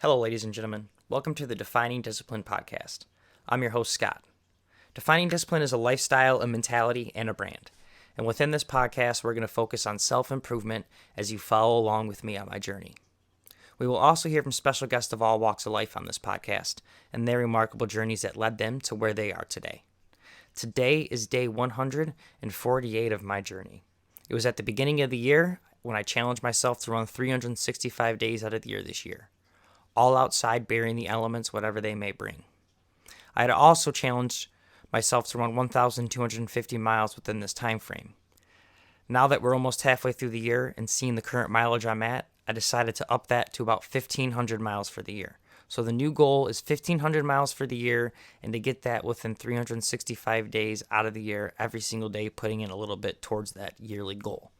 Hello, ladies and gentlemen. Welcome to the Defining Discipline podcast. I'm your host, Scott. Defining Discipline is a lifestyle, a mentality, and a brand. And within this podcast, we're going to focus on self-improvement as you follow along with me on my journey. We will also hear from special guests of all walks of life on this podcast and their remarkable journeys that led them to where they are today. Today is day 148 of my journey. It was at the beginning of the year when I challenged myself to run 365 days out of the year this year, all outside, bearing the elements, whatever they may bring. I had also challenged myself to run 1,250 miles within this time frame. Now that we're almost halfway through the year and seeing the current mileage I'm at, I decided to up that to about 1,500 miles for the year. So the new goal is 1,500 miles for the year, and to get that within 365 days out of the year, every single day, putting in a little bit towards that yearly goal.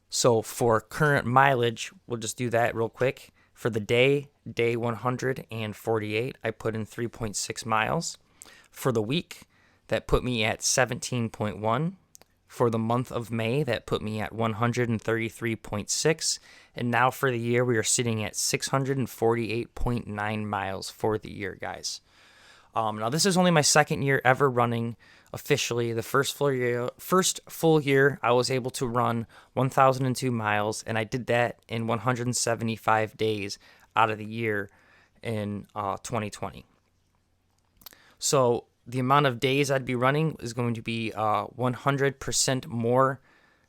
So for current mileage, we'll just do that real quick. For the day 148, I put in 3.6 miles. For the week, that put me at 17.1. For the month of May, that put me at 133.6. And now for the year, we are sitting at 648.9 miles for the year, guys. Now, this is only my second year ever running officially. The first full year, I was able to run 1,002 miles, and I did that in 175 days out of the year in 2020. So the amount of days I'd be running is going to be 100% more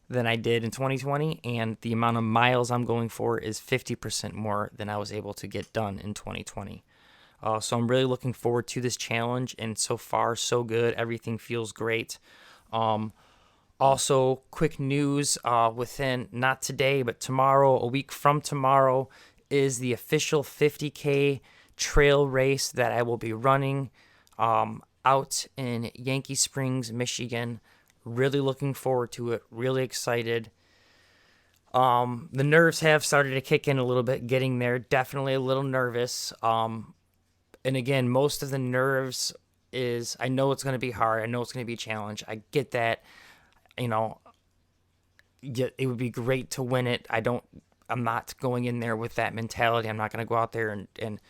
than I did in 2020, and the amount of miles I'm going for is 50% more than I was able to get done in 2020. So I'm really looking forward to this challenge, and so far, so good. Everything feels great. Also, quick news, within, not today, but tomorrow, a week from tomorrow, is the official 50K trail race that I will be running out in Yankee Springs, Michigan. Really looking forward to it. Really excited. The nerves have started to kick in a little bit, getting there. Definitely a little nervous. And again, most of the nerves is, I know it's going to be hard. I know it's going to be a challenge. I get that. It would be great to win it. I'm not going in there with that mentality. I'm not going to go out there and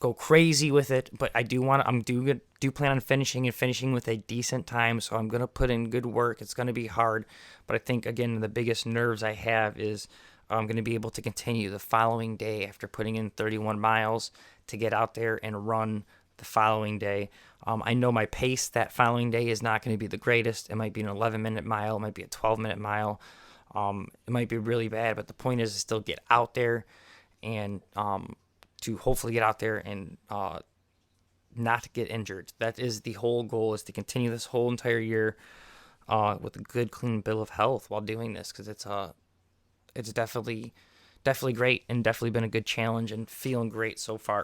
go crazy with it, but I do plan on finishing with a decent time. So I'm going to put in good work. It's going to be hard, but I think, again, the biggest nerves I have is I'm going to be able to continue the following day after putting in 31 miles to get out there and run the following day. I know my pace that following day is not going to be the greatest. It might be an 11-minute mile. It might be a 12-minute mile. It might be really bad, but the point is to still get out there and to hopefully get out there and not get injured. That is the whole goal, is to continue this whole entire year with a good, clean bill of health while doing this, because it's definitely great and definitely been a good challenge and feeling great so far.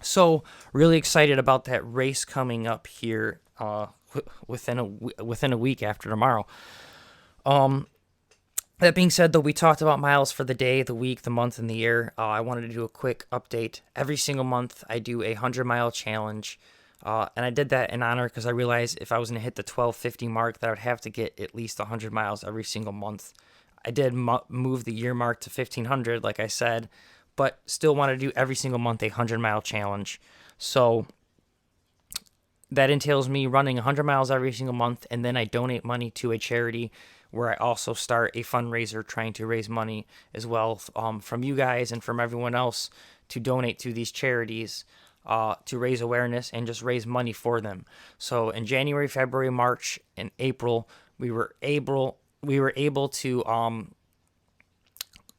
So really excited about that race coming up here within a week after tomorrow. That being said, though, we talked about miles for the day, the week, the month, and the year. I wanted to do a quick update. Every single month, I do a 100-mile challenge, and I did that in honor because I realized if I was going to hit the 1250 mark, that I would have to get at least 100 miles every single month. I did move the year mark to 1,500, like I said, but still want to do every single month a 100-mile challenge. So that entails me running 100 miles every single month, and then I donate money to a charity where I also start a fundraiser trying to raise money as well from you guys and from everyone else to donate to these charities to raise awareness and just raise money for them. So in January, February, March, and April, we were able to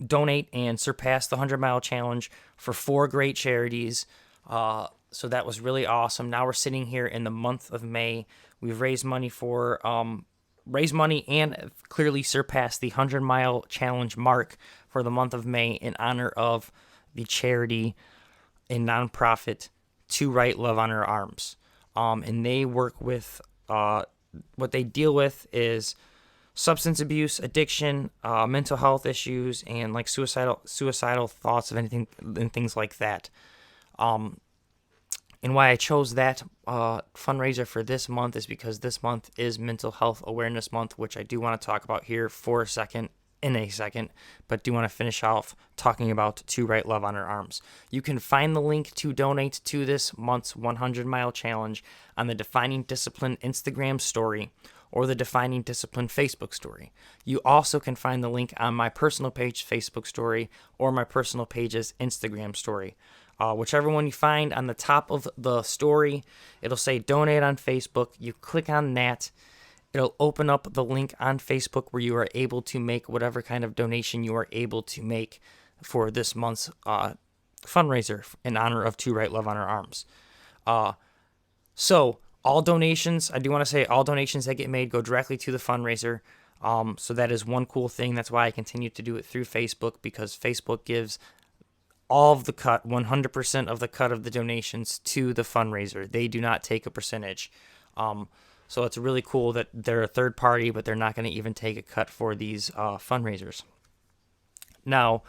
donate and surpass the 100-mile challenge for 4 great charities. So that was really awesome. Now we're sitting here in the month of May. We've raised money and clearly surpassed the 100-mile challenge mark for the month of May in honor of the charity and nonprofit To Right Love Honor Arms. And they work with, what they deal with is substance abuse, addiction, mental health issues, and like suicidal thoughts of anything and things like that. And why I chose that fundraiser for this month is because this month is Mental Health Awareness Month, which I do want to talk about here for a second. in a second, but do want to finish off talking about To Write Love on Our Arms. You can find the link to donate to this month's 100-mile challenge on the Defining Discipline Instagram story or the Defining Discipline Facebook story. You also can find the link on my personal page Facebook story or my personal page's Instagram story. Whichever one you find, on the top of the story, it'll say donate on Facebook. You click on that. It'll open up the link on Facebook where you are able to make whatever kind of donation you are able to make for this month's fundraiser in honor of To Write Love on Our Arms. So all donations, I do want to say all donations that get made go directly to the fundraiser. So that is one cool thing. That's why I continue to do it through Facebook, because Facebook gives all of the cut, 100% of the cut of the donations to the fundraiser. They do not take a percentage. So it's really cool that they're a third party, but they're not going to even take a cut for these fundraisers. Now,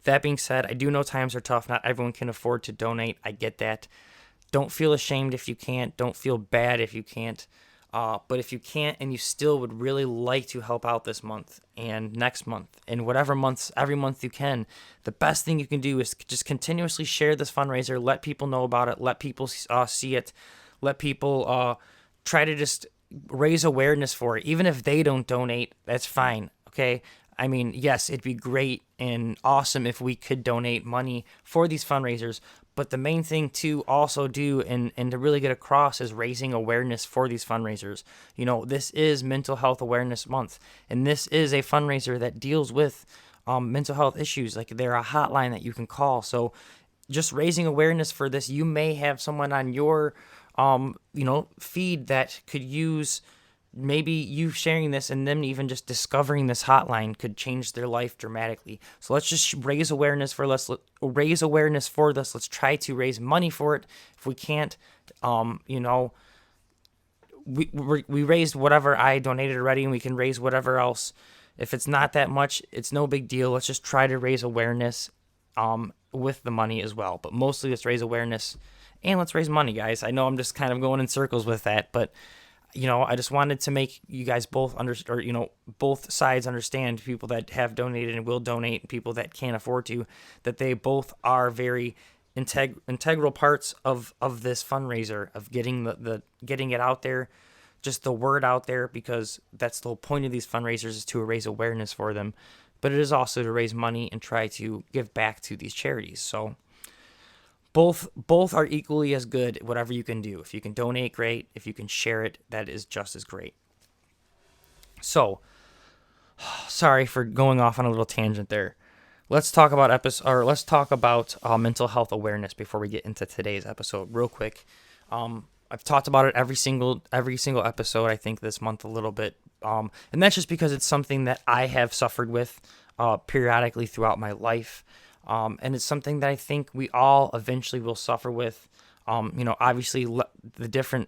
that being said, I do know times are tough. Not everyone can afford to donate. I get that. Don't feel ashamed if you can't. Don't feel bad if you can't. But if you can't and you still would really like to help out this month and next month and whatever months, every month you can, the best thing you can do is just continuously share this fundraiser. Let people know about it. Let people see it. Let people try to just raise awareness for it. Even if they don't donate, that's fine. Okay. I mean, yes, it'd be great and awesome if we could donate money for these fundraisers. But the main thing to also do and to really get across is raising awareness for these fundraisers. You know, this is Mental Health Awareness Month, and this is a fundraiser that deals with mental health issues. Like, they're a hotline that you can call. So just raising awareness for this, you may have someone on your feed that could use maybe you sharing this, and them even just discovering this hotline could change their life dramatically. So let's just raise awareness for this. Let's try to raise money for it. If we can't, we raised whatever I donated already, and we can raise whatever else. If it's not that much, it's no big deal. Let's just try to raise awareness with the money as well. But mostly let's raise awareness and let's raise money, guys. I know I'm just kind of going in circles with that, but I just wanted to make you guys both both sides understand, people that have donated and will donate, and people that can't afford to, that they both are very integral parts of this fundraiser, of getting getting it out there, just the word out there, because that's the whole point of these fundraisers, is to raise awareness for them. But it is also to raise money and try to give back to these charities. So both are equally as good, whatever you can do. If you can donate, great. If you can share it, that is just as great. So, sorry for going off on a little tangent there. Let's talk about mental health awareness before we get into today's episode real quick. I've talked about it every single episode, I think, this month a little bit. And that's just because it's something that I have suffered with periodically throughout my life. And it's something that I think we all eventually will suffer with. Obviously the different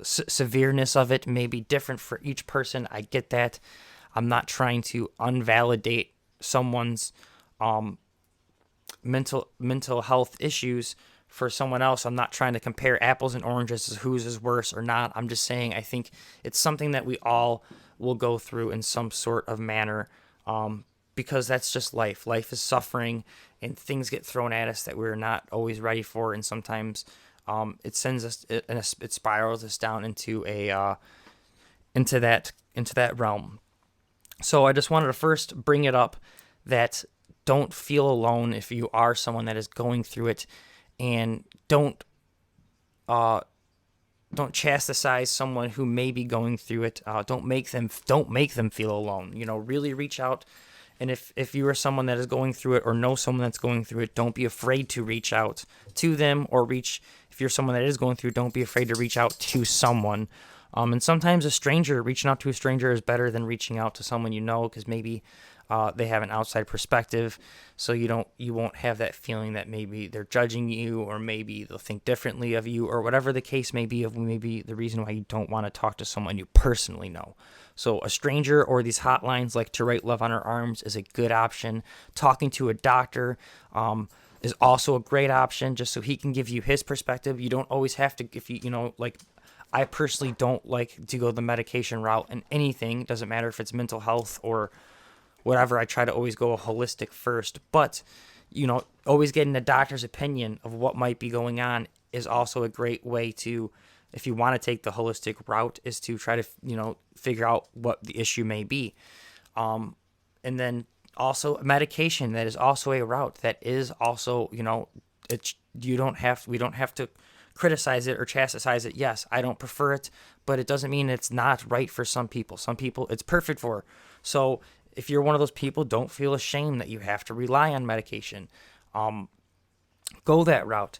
severeness of it may be different for each person. I get that. I'm not trying to invalidate someone's mental health issues for someone else. I'm not trying to compare apples and oranges as whose is worse or not. I'm just saying I think it's something that we all will go through in some sort of manner. Because that's just life. Life is suffering, and things get thrown at us that we're not always ready for, and sometimes it sends us, it spirals us down into that realm. So I just wanted to first bring it up that don't feel alone if you are someone that is going through it, and don't chastise someone who may be going through it. Don't make them feel alone. Really reach out. And if you are someone that is going through it or know someone that's going through it, don't be afraid to reach out to them, if you're someone that is going through it, don't be afraid to reach out to someone. And sometimes reaching out to a stranger is better than reaching out to someone because maybe they have an outside perspective, so you won't have that feeling that maybe they're judging you, or maybe they'll think differently of you, or whatever the case may be, of maybe the reason why you don't want to talk to someone you personally know. So a stranger or these hotlines like To Write Love on Our Arms is a good option. Talking to a doctor is also a great option, just so he can give you his perspective. You don't always have to, I personally don't like to go the medication route in anything. It doesn't matter if it's mental health or whatever. I try to always go holistic first, but always getting a doctor's opinion of what might be going on is also a great way to, if you want to take the holistic route, is to try to, figure out what the issue may be. And then also medication, that is also a route that is also, we don't have to criticize it or chastise it. Yes, I don't prefer it, but it doesn't mean it's not right for some people. Some people it's perfect for. So if you're one of those people, don't feel ashamed that you have to rely on medication. Go that route.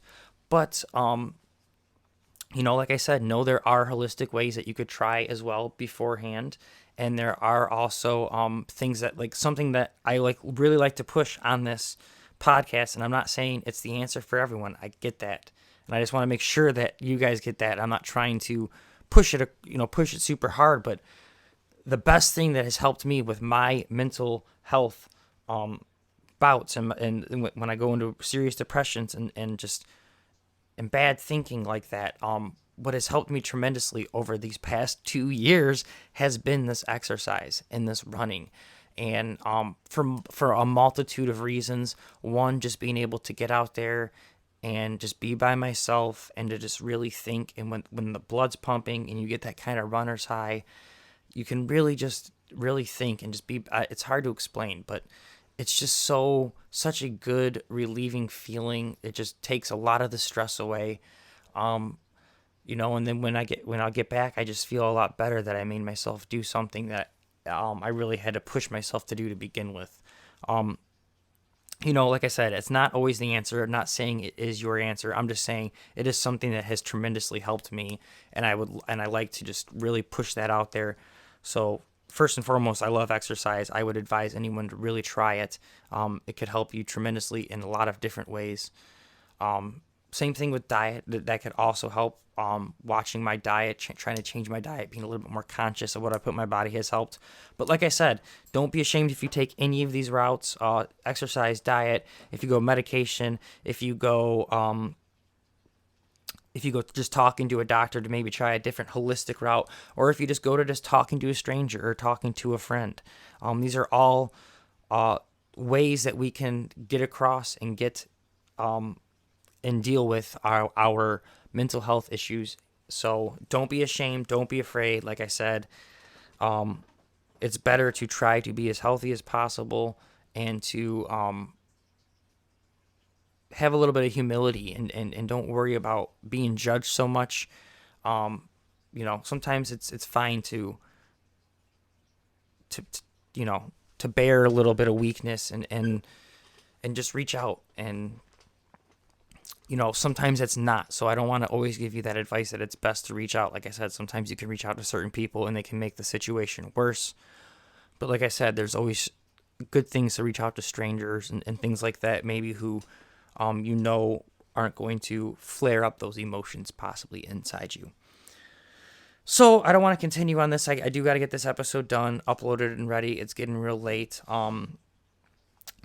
But, like I said, there are holistic ways that you could try as well beforehand. And there are also things that, like, something that I really like to push on this podcast. And I'm not saying it's the answer for everyone. I get that. And I just want to make sure that you guys get that. I'm not trying to push it super hard, but the best thing that has helped me with my mental health bouts and when I go into serious depressions and just and bad thinking like that, what has helped me tremendously over these past 2 years has been this exercise and this running. And for a multitude of reasons. One, just being able to get out there and just be by myself and to just really think. And when the blood's pumping and you get that kind of runner's high, you can really just really think and just be, it's hard to explain, but it's just such a good relieving feeling. It just takes a lot of the stress away. And then when I'll get back, I just feel a lot better that I made myself do something that I really had to push myself to do to begin with. Like I said, it's not always the answer. I'm not saying it is your answer. I'm just saying it is something that has tremendously helped me, and I like to just really push that out there. So first and foremost, I love exercise. I would advise anyone to really try it. It could help you tremendously in a lot of different ways. Same thing with diet. That could also help. Watching my diet, trying to change my diet, being a little bit more conscious of what I put in my body has helped. But like I said, don't be ashamed if you take any of these routes, exercise, diet, if you go medication, if you go just talking to a doctor to maybe try a different holistic route, or if you just go to just talking to a stranger or talking to a friend. These are all ways that we can get across and get and deal with our mental health issues. So don't be ashamed. Don't be afraid. Like I said, it's better to try to be as healthy as possible and to have a little bit of humility and don't worry about being judged so much. Sometimes it's fine to bear a little bit of weakness and just reach out. And sometimes it's not. So I don't want to always give you that advice that it's best to reach out. Like I said, sometimes you can reach out to certain people and they can make the situation worse. But like I said, there's always good things to reach out to strangers and things like that, maybe who, aren't going to flare up those emotions possibly inside you. So I don't want to continue on this. I do got to get this episode done, uploaded and ready. It's getting real late.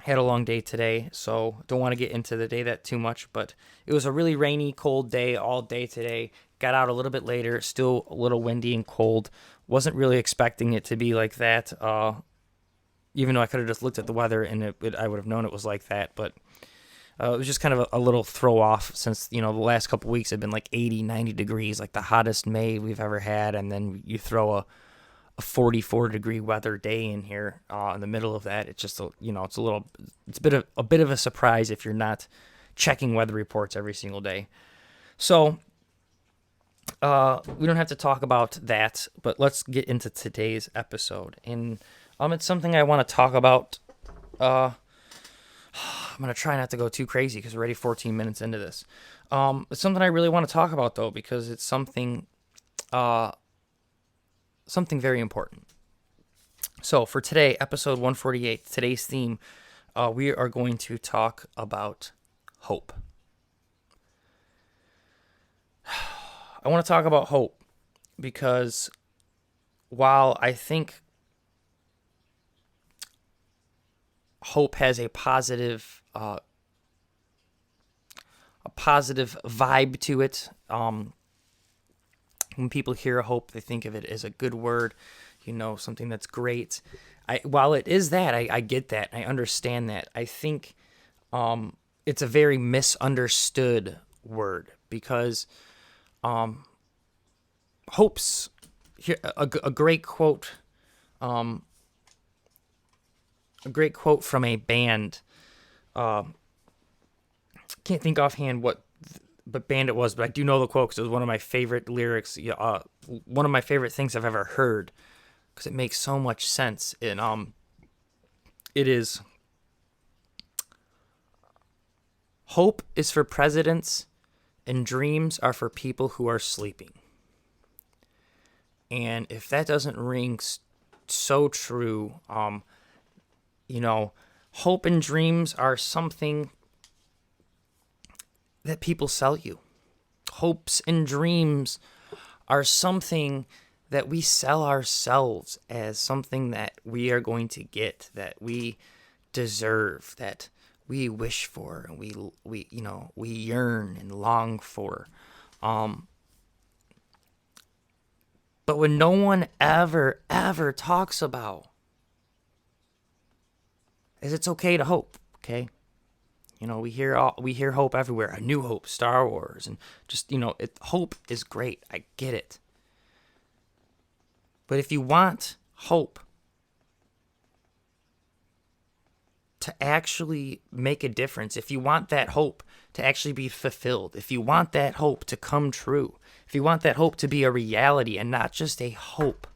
Had a long day today, so don't want to get into the day that too much, but it was a really rainy, cold day all day today. Got out a little bit later, still a little windy and cold. Wasn't really expecting it to be like that, even though I could have just looked at the weather and I would have known it was like that, but it was just kind of a little throw off since, the last couple weeks have been like 80, 90 degrees, like the hottest May we've ever had, and then you throw a 44 degree weather day in here in the middle of that. It's just it's a bit of a surprise if you're not checking weather reports every single day. So we don't have to talk about that, but let's get into today's episode. And it's something I want to talk about. I'm going to try not to go too crazy because we're already 14 minutes into this. It's something I really want to talk about though, because it's something very important. So for today, episode 148, today's theme, we are going to talk about hope. I want to talk about hope because while I think hope has a positive vibe to it, when people hear hope, they think of it as a good word, something that's great. while it is that, I get that. I understand that. I think it's a very misunderstood word because hopes. Here, a great quote. A great quote from a band. Can't think offhand what band it was, but I do know the quote because it was one of my favorite lyrics. One of my favorite things I've ever heard because it makes so much sense. And it is, hope is for presidents, and dreams are for people who are sleeping. And if that doesn't ring so true, hope and dreams are something that people sell you. Hopes and dreams are something that we sell ourselves as something that we are going to get, that we deserve, that we wish for, and we yearn and long for. But when no one ever talks about is it's okay to hope, okay? We hear hope everywhere. A New Hope, Star Wars, and just hope is great. I get it. But if you want hope to actually make a difference, if you want that hope to actually be fulfilled, if you want that hope to come true, if you want that hope to be a reality and not just a hope,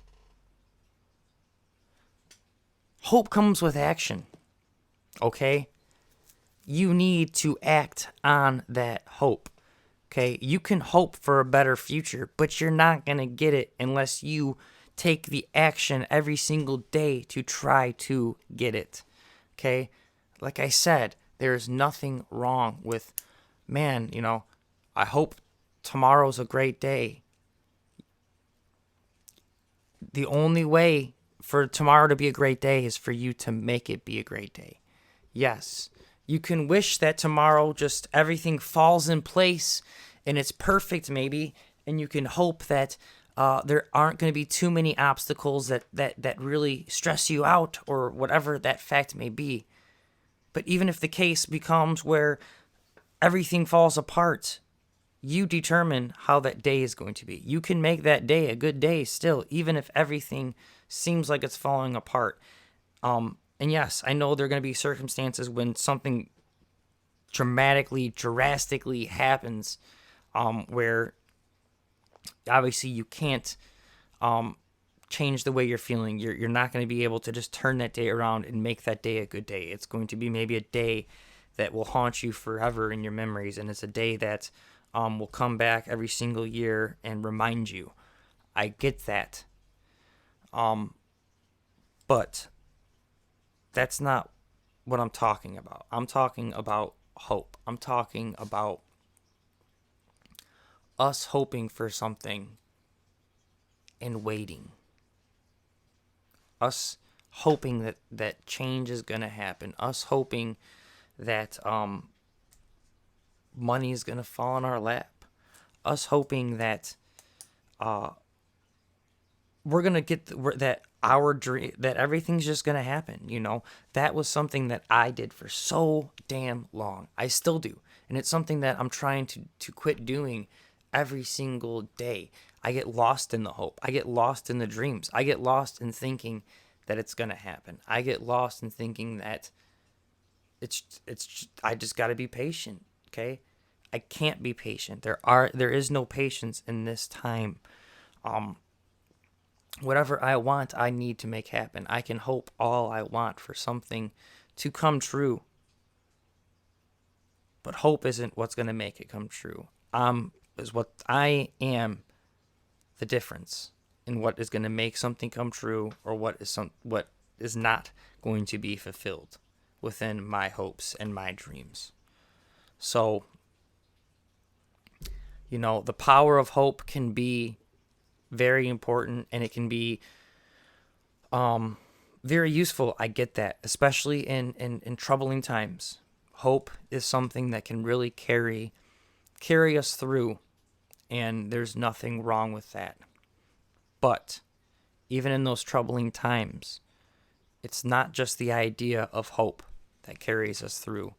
hope comes with action, okay? You need to act on that hope, okay? You can hope for a better future, but you're not going to get it unless you take the action every single day to try to get it, okay? Like I said, there's nothing wrong with, man, I hope tomorrow's a great day. The only way for tomorrow to be a great day is for you to make it be a great day. Yes, you can wish that tomorrow just everything falls in place and it's perfect maybe, and you can hope that there aren't going to be too many obstacles that really stress you out or whatever that fact may be. But even if the case becomes where everything falls apart, you determine how that day is going to be. You can make that day a good day still, even if everything seems like it's falling apart. And yes, I know there are going to be circumstances when something drastically happens, where obviously you can't change the way you're feeling. You're not going to be able to just turn that day around and make that day a good day. It's going to be maybe a day that will haunt you forever in your memories, and it's a day that will come back every single year and remind you. I get that. But that's not what I'm talking about. I'm talking about hope. I'm talking about us hoping for something and waiting. Us hoping that change is going to happen. Us hoping that money is going to fall in our lap. Us hoping that we're going to get that our dream, that everything's just going to happen. That was something that I did for so damn long. I still do. And it's something that I'm trying to quit doing every single day. I get lost in the hope. I get lost in the dreams. I get lost in thinking that it's going to happen. I get lost in thinking that I just got to be patient, okay? I can't be patient. There is no patience in this time. Whatever I want, I need to make happen. I can hope all I want for something to come true. But hope isn't what's going to make it come true. Is what I am the difference in what is going to make something come true or what is not going to be fulfilled within my hopes and my dreams. So, the power of hope can be very important, and it can be very useful. I get that, especially in troubling times. Hope is something that can really carry us through, and there's nothing wrong with that. But even in those troubling times, it's not just the idea of hope that carries us through.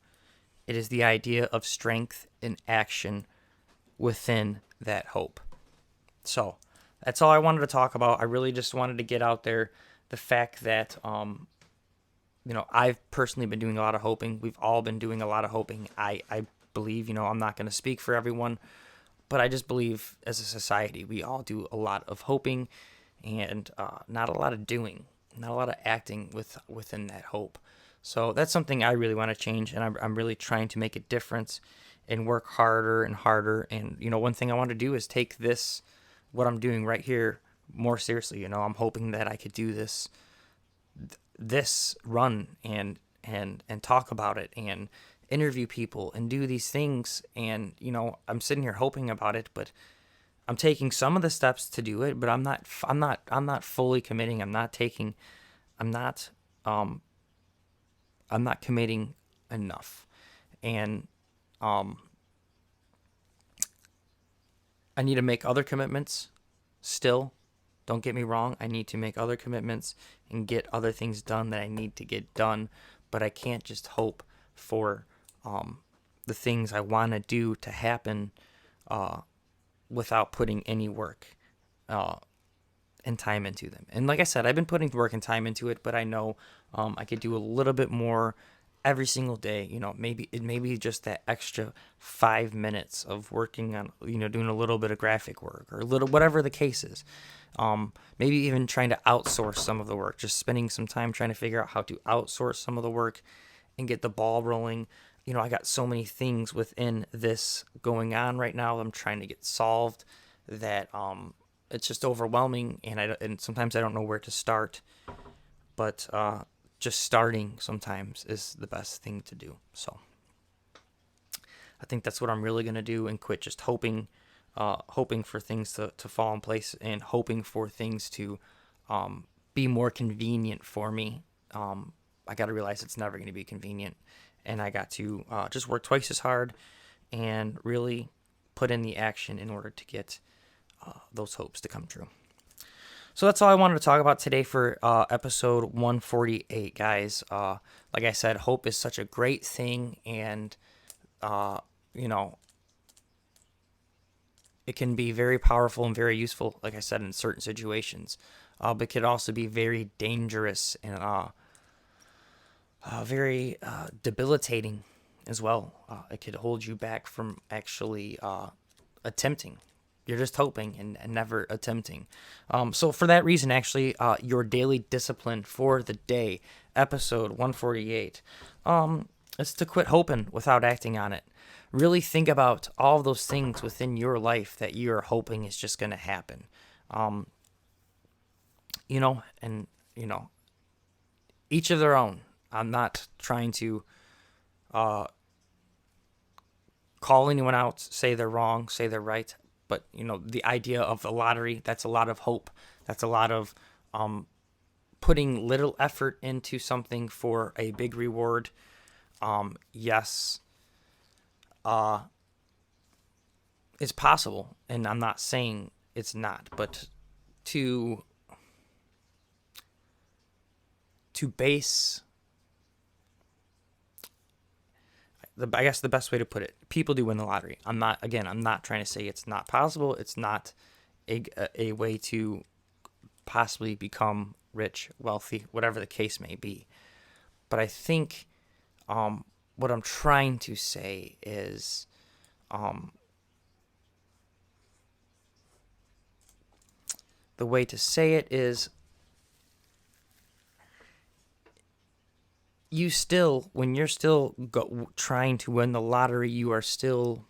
It is the idea of strength and action within that hope. So that's all I wanted to talk about. I really just wanted to get out there the fact that, I've personally been doing a lot of hoping. We've all been doing a lot of hoping. I believe, I'm not going to speak for everyone, but I just believe as a society, we all do a lot of hoping and not a lot of doing, not a lot of acting within that hope. So that's something I really want to change, and I'm really trying to make a difference and work harder and harder. And, one thing I want to do is take what I'm doing right here, more seriously. I'm hoping that I could do this run and talk about it and interview people and do these things. And, I'm sitting here hoping about it, but I'm taking some of the steps to do it, but I'm not fully committing. I'm not committing enough. And I need to make other commitments still. Don't get me wrong. I need to make other commitments and get other things done that I need to get done. But I can't just hope for the things I want to do to happen without putting any work and time into them. And like I said, I've been putting work and time into it, but I know I could do a little bit more every single day. Maybe just that extra 5 minutes of working on, doing a little bit of graphic work or whatever the case is. Maybe even trying to outsource some of the work, just spending some time trying to figure out how to outsource some of the work and get the ball rolling. I got so many things within this going on right now I'm trying to get solved that it's just overwhelming, and sometimes I don't know where to start. But just starting sometimes is the best thing to do. So I think that's what I'm really going to do, and quit just hoping for things to fall in place and hoping for things to be more convenient for me. I got to realize it's never going to be convenient, and I got to just work twice as hard and really put in the action in order to get those hopes to come true. So that's all I wanted to talk about today for episode 148, guys. Like I said, hope is such a great thing, and it can be very powerful and very useful, like I said, in certain situations. But it could also be very dangerous and very debilitating as well. It could hold you back from actually attempting. You're just hoping and never attempting. So for that reason, actually, your daily discipline for the day, episode 148, is to quit hoping without acting on it. Really think about all those things within your life that you're hoping is just going to happen. Each of their own. I'm not trying to call anyone out, say they're wrong, say they're right. But, the idea of the lottery, that's a lot of hope. That's a lot of putting little effort into something for a big reward. Yes, it's possible. And I'm not saying it's not. But to base... I guess the best way to put it, people do win the lottery. I'm not trying to say it's not possible. It's not a way to possibly become rich, wealthy, whatever the case may be. But I think what I'm trying to say is the way to say it is, you still, when you're still trying to win the lottery, you are still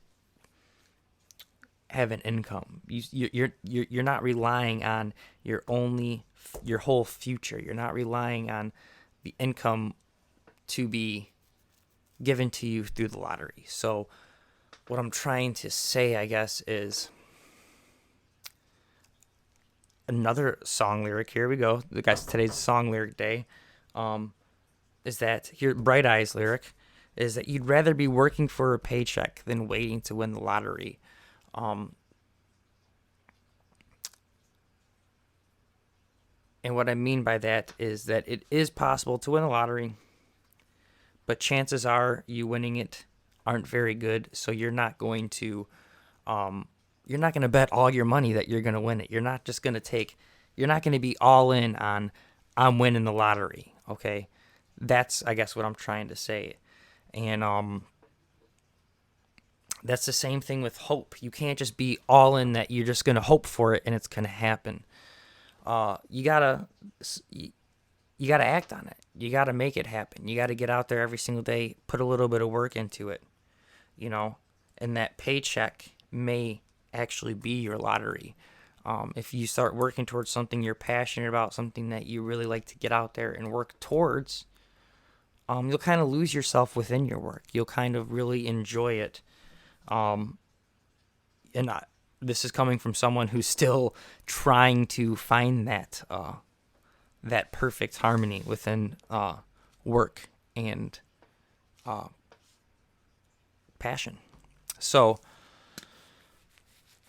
have an income. You're not relying on your whole future. You're not relying on the income to be given to you through the lottery. So what I'm trying to say, I guess, is another song lyric. Here we go. Today's song lyric day. Is that here? Bright Eyes lyric is that you'd rather be working for a paycheck than waiting to win the lottery. And what I mean by that is that it is possible to win the lottery, but chances are you winning it aren't very good. So you're not going to bet all your money that you're going to win it. You're not going to be all in on I'm winning the lottery. Okay. That's, I guess, what I'm trying to say. And, that's the same thing with hope. You can't just be all in that you're just going to hope for it and it's going to happen. You gotta act on it. You gotta make it happen. You gotta get out there every single day, put a little bit of work into it, and that paycheck may actually be your lottery. If you start working towards something you're passionate about, something that you really like to get out there and work towards, you'll kind of lose yourself within your work. You'll kind of really enjoy it. This is coming from someone who's still trying to find that perfect harmony within work and passion. So,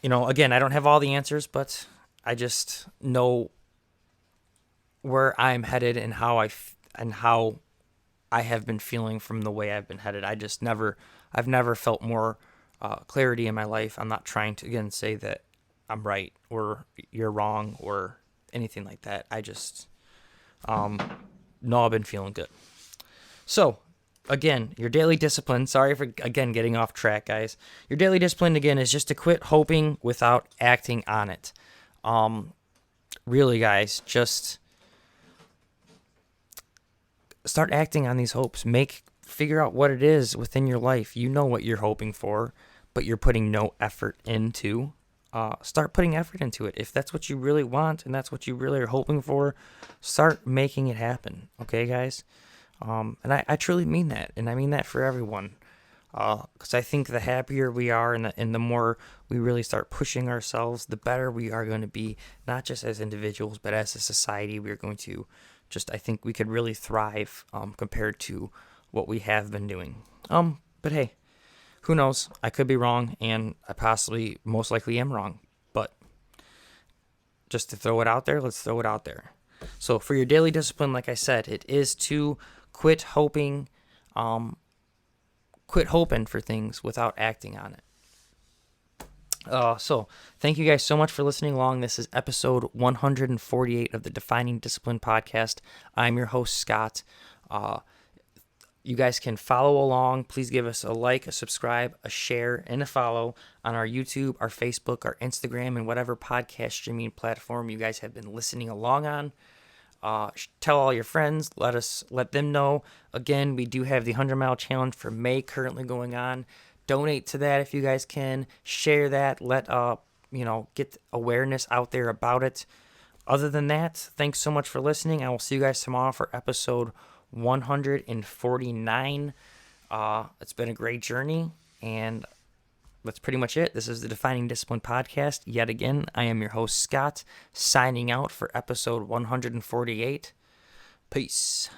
again, I don't have all the answers, but I just know where I'm headed and how I have been feeling from the way I've been headed. I've never felt more clarity in my life. I'm not trying to, again, say that I'm right or you're wrong or anything like that. I just know I've been feeling good. So, again, your daily discipline, sorry for, again, getting off track, guys. Your daily discipline, again, is just to quit hoping without acting on it. Really, guys, just start acting on these hopes. Figure out what it is within your life. You know what you're hoping for, but you're putting no effort into. Start putting effort into it. If that's what you really want and that's what you really are hoping for, start making it happen. Okay, guys? And I truly mean that. And I mean that for everyone. Because I think the happier we are and the more we really start pushing ourselves, the better we are going to be, not just as individuals, but as a society. We're going to I think we could really thrive compared to what we have been doing. But hey, who knows? I could be wrong, and I most likely am wrong. But just to throw it out there, let's throw it out there. So for your daily discipline, like I said, it is to quit hoping for things without acting on it. So thank you guys so much for listening along. This is episode 148 of the Defining Discipline podcast. I'm your host, Scott. You guys can follow along. Please give us a like, a subscribe, a share, and a follow on our YouTube, our Facebook, our Instagram, and whatever podcast streaming platform you guys have been listening along on. Tell all your friends. Let them know. Again, we do have the 100-mile challenge for May currently going on. Donate to that if you guys can. Share that. Get awareness out there about it. Other than that, thanks so much for listening. I will see you guys tomorrow for episode 149. It's been a great journey, and that's pretty much it. This is the Defining Discipline podcast. Yet again, I am your host, Scott, signing out for episode 148. Peace.